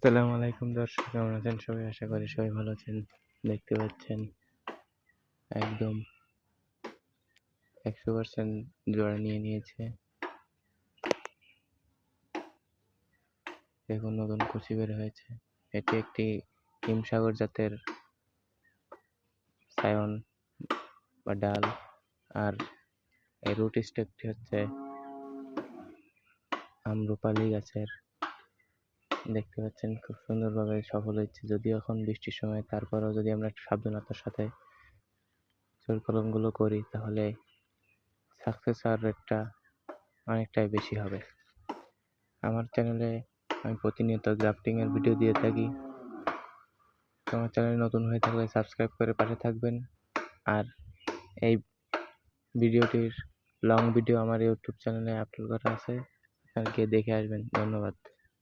আসসালামু আলাইকুম দর্শক, কেমন আছেন সবাই? আশা করি সবাই ভালো আছেন। দেখতে পাচ্ছেন একদম 100% জোড়া নিয়ে নিয়েছে। দেখুন নতুন কুচি বের হয়েছে। এটি একটি হিমসাগর জাতের সায়ন বা ডাল। আর এই রুট স্টেকটি হচ্ছে আম্রপালি গাছের। দেখতে পাচ্ছেন খুব সুন্দরভাবে সফল হচ্ছে, যদিও এখন বৃষ্টির সময়। তারপরেও যদি আমরা একটু সাবধানতার সাথে জল কলমগুলো করি তাহলে সাকসেস আর রেটটা অনেকটাই বেশি হবে। আমার চ্যানেলে আমি প্রতিনিয়ত গ্রাফটিং এর ভিডিও দিয়ে থাকি। তো আমার চ্যানেলে নতুন হয়ে থাকলে সাবস্ক্রাইব করে পাশে থাকবেন। আর এই ভিডিওটির লং ভিডিও আমার ইউটিউব চ্যানেলে আপলোড করা আছে, আপনারা গিয়ে দেখে আসবেন। ধন্যবাদ।